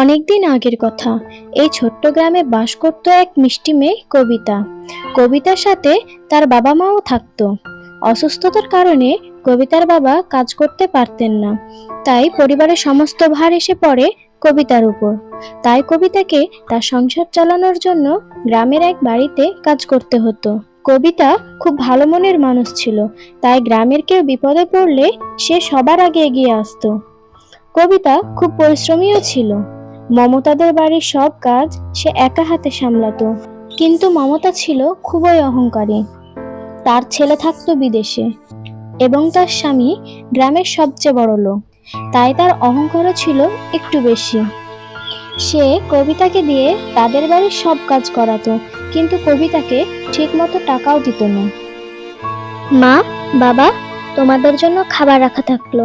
অনেকদিন আগের কথা। এই ছোট্ট গ্রামে বাস করত এক মিষ্টি মেয়ে কবিতা। কবিতার সাথে তার বাবা মাও থাকতো। অসুস্থতার কারণে কবিতার বাবা কাজ করতে পারতেন না, তাই পরিবারের সমস্ত ভার এসে পড়ে কবিতার উপর। তাই কবিতাকে তার সংসার চালানোর জন্য গ্রামের এক বাড়িতে কাজ করতে হতো। কবিতা খুব ভালো মনের মানুষ ছিল, তাই গ্রামের কেউ বিপদে পড়লে সে সবার আগে এগিয়ে আসতো। কবিতা খুব পরিশ্রমীও ছিল। মমতাদের বাড়ির সব কাজ সে একা হাতে সামলাতো। কিন্তু মমতা ছিল খুবই অহংকারী। তার ছেলে থাকতো বিদেশে এবং তার স্বামী গ্রামের সবচেয়ে বড় লোক, তাই তার অহংকারও ছিল একটু বেশি। সে কবিতাকে দিয়ে তাদের বাড়ির সব কাজ করাতো, কিন্তু কবিতাকে ঠিকমতো টাকাও দিত না। মা, বাবা, তোমাদের জন্য খাবার রাখা থাকলো,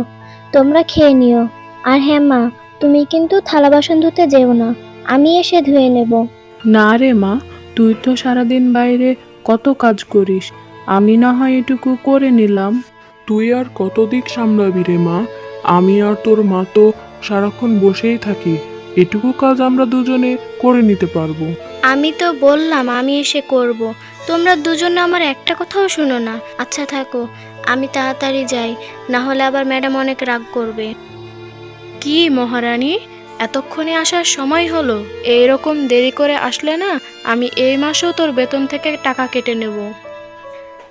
তোমরা খেয়ে নিও। আর হ্যাঁ মা, তুমি কিন্তু থালা বাসন ধুতে যেও না, আমি এসে ধুয়ে নেব। না রে মা, তুই তো সারাদিন বাইরে কত কাজ করিস, আমি না হয় এটুকু করে নিলাম। তুই আর কত দিক সামলাবি রে মা? আমি আর তোর মা তো সারাক্ষণ বসেই থাকি, এটুকু কাজ আমরা দুজনে করে নিতে পারবো। আমি তো বললাম আমি এসে করব, তোমরা দুজন আমার একটা কথাও শুনো না। আচ্ছা থাকো, আমি তাড়াতাড়ি যাই, না হলে আবার ম্যাডাম অনেক রাগ করবে। কি মহারানী, এতক্ষণে আসার সময় হলো? এইরকম দেরি করে আসলে না, আমি এই মাসেও তোর বেতন থেকে টাকা কেটে নেব।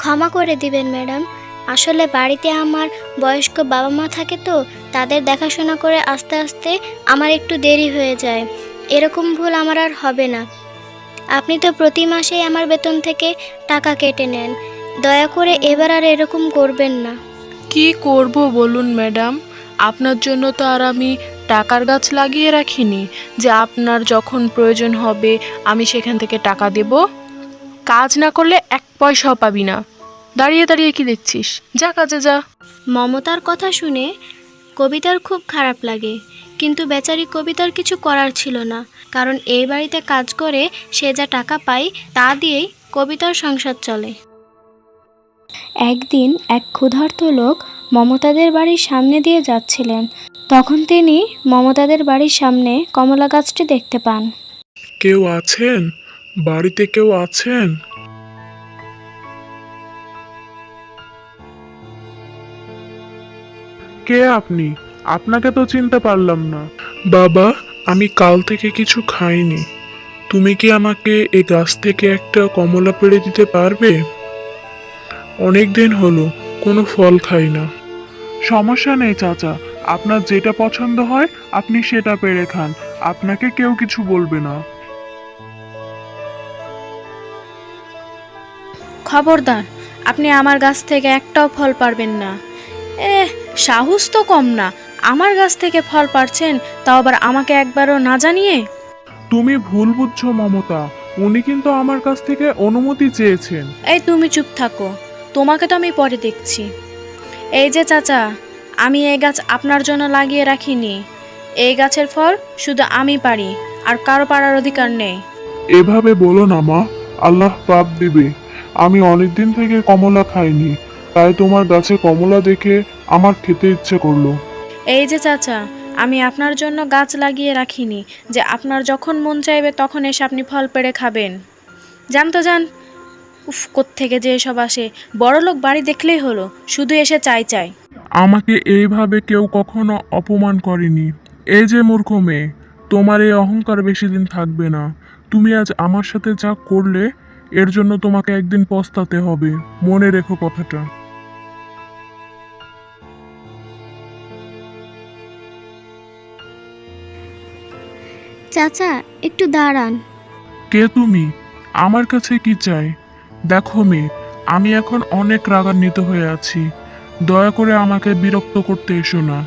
ক্ষমা করে দিবেন ম্যাডাম, আসলে বাড়িতে আমার বয়স্ক বাবা মা থাকে তো, তাদের দেখাশোনা করে আস্তে আস্তে আমার একটু দেরি হয়ে যায়। এরকম ভুল আমার আর হবে না। আপনি তো প্রতি মাসেই আমার বেতন থেকে টাকা কেটে নেন, দয়া করে এবার আর এরকম করবেন না। কি করব বলুন ম্যাডাম, আপনার জন্য তো আর আমি টাকার গাছ লাগিয়ে রাখিনি যে আপনার যখন প্রয়োজন হবে আমি সেখান থেকে টাকা দেব। কাজ না করলে এক পয়সাও পাবি না। দাঁড়িয়ে দাঁড়িয়ে কি দেখছিস, যা কাজে যা। মমতার কথা শুনে কবিতার খুব খারাপ লাগে, কিন্তু বেচারি কবিতার কিছু করার ছিল না, কারণ এই বাড়িতে কাজ করে সে যা টাকা পায় তা দিয়েই কবিতার সংসার চলে। একদিন এক ক্ষুধার্ত লোক মমতাদের বাড়ির সামনে দিয়ে যাচ্ছিলেন। তখন তিনি মমতাদের বাড়ির সামনে কমলা গাছটি দেখতে পান। কেউ আছেন? বাড়িতে কেউ আছেন? কে আপনি? আপনাকে তো চিনতে পারলাম না। বাবা, আমি কাল থেকে কিছু খাইনি। তুমি কি আমাকে এই গাছ থেকে একটা কমলা পেড়ে দিতে পারবে? অনেক দিন হলো কোনো ফল খাই না। সমস্যা নেই চাচা, আপনার যেটা পছন্দ হয় আপনি সেটা পেড়ে খান, আপনাকে কেউ কিছু বলবে না। খবরদার, আপনি আমার গাছ থেকে একটাও ফল পারবেন না। সাহস তো কম না, আমার গাছ থেকে ফল পারছেন, তাও আবার আমাকে একবারও না জানিয়ে। তুমি ভুল বুঝছো মমতা, উনি কিন্তু আমার কাছ থেকে অনুমতি চেয়েছেন। এই তুমি চুপ থাকো, তোমাকে তো আমি পরে দেখছি। এই যে চাচা, আমি এই গাছ আপনার জন্য লাগিয়ে রাখিনি। এই গাছের ফল শুধু আমি পারি, আর কারো পারার অধিকার নেই। এভাবে বলো না মা, আল্লাহ পাপ দিবে। আমি অনেকদিন থেকে কমলা খাইনি, তাই তোমার গাছে কমলা দেখে আমার খেতে ইচ্ছে করলো। এই যে চাচা, আমি আপনার জন্য গাছ লাগিয়ে রাখিনি যে আপনার যখন মন চাইবে তখন এসে আপনি ফল পেড়ে খাবেন। যান তো যান। উফ, কোত্থেকে যে এসব আসে, বড়লোক বাড়ি দেখলেই হলো, শুধু এসে চাই চাই। আমাকে এইভাবে কেউ কখনো অপমান করেনি। এই যে মূর্খ মেয়ে, তোমার এই অহংকার বেশি দিন থাকবে না। তুমি আজ আমার সাথে যা করলে, এর জন্য তোমাকে একদিন পস্তাতে হবে, মনে রেখো কথাটা। চাচা, একটু দাঁড়ান। কে তুমি? আমার কাছে কি চাই? দেখো মেয়ে, আমি এখন অনেক রাগান্বিত হয়ে আছি। দয়া করে আমাকে বিরক্ত করতে এসো না,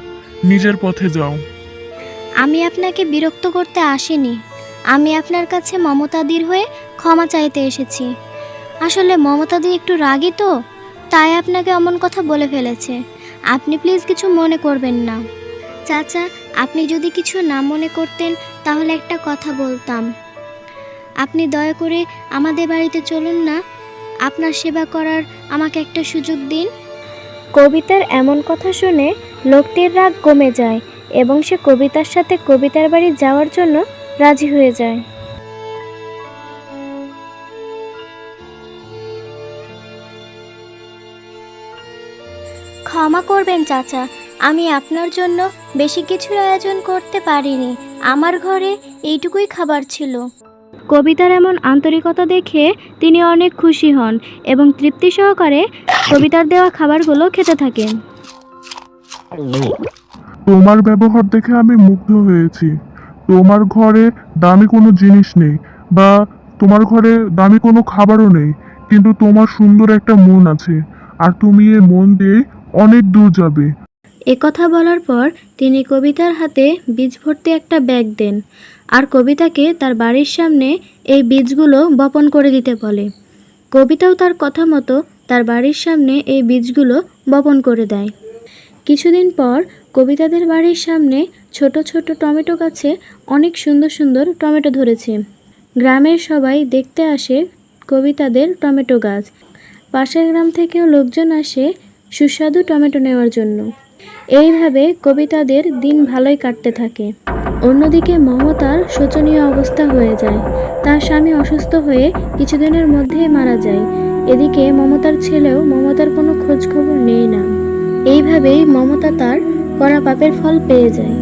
নিজের পথে যাও। আমি আপনাকে বিরক্ত করতে আসিনি, আমি আপনার কাছে মমতাদির হয়ে ক্ষমা চাইতে এসেছি। আসলে মমতাদি একটু রাগী তো, তাই আপনাকে অমন কথা বলে ফেলেছে। আপনি প্লিজ কিছু মনে করবেন না। চাচা, আপনি যদি কিছু না মনে করতেন তাহলে একটা কথা বলতাম। আপনি দয়া করে আমাদের বাড়িতে চলুন না, আপনার সেবা করার আমাকে একটা সুযোগ দিন। কবিতার এমন কথা শুনে লোকটির রাগ কমে যায় এবং সে কবিতার সাথে কবিতার বাড়ি যাওয়ার জন্য রাজি হয়ে যায়। ক্ষমা করবেন চাচা, আমি আপনার জন্য বেশি কিছুর আয়োজন করতে পারিনি। আমার ঘরে এইটুকুই খাবার ছিল। কবিতার এমন আন্তরিকতা দেখে তিনি অনেক খুশি হন এবং তৃপ্তি সহকারে কবিতার দেওয়া খাবারগুলো খেতে থাকেন। তোমার ব্যবহার দেখে আমি মুগ্ধ হয়েছি। তোমার ঘরে দামি কোনো জিনিস নেই, বা তোমার ঘরে দামি কোনো খাবারও নেই, কিন্তু তোমার সুন্দর একটা মন আছে, আর তুমি এই মন দিয়ে অনেক দূর যাবে। একথা বলার পর তিনি কবিতার হাতে বীজ ভর্তি একটা ব্যাগ দেন আর কবিতাকে তার বাড়ির সামনে এই বীজগুলো বপন করে দিতে বলে। কবিতাও তার কথা মতো তার বাড়ির সামনে এই বীজগুলো বপন করে দেয়। কিছুদিন পর কবিতাদের বাড়ির সামনে ছোট ছোট টমেটো গাছে অনেক সুন্দর সুন্দর টমেটো ধরেছে। গ্রামের সবাই দেখতে আসে কবিতাদের টমেটো গাছ। পাশের গ্রাম থেকেও লোকজন আসে সুস্বাদু টমেটো নেওয়ার জন্য। এইভাবে কবিতাদের দিন ভালোই কাটতে থাকে। অন্যদিকে মমতার শোচনীয় অবস্থা হয়ে যায়। তার স্বামী অসুস্থ হয়ে কিছুদিনের মধ্যেই মারা যায়। এদিকে মমতার ছেলেও মমতার কোনো খোঁজ খবর নেয় না। এইভাবেই মমতা তার করা পাপের ফল পেয়ে যায়।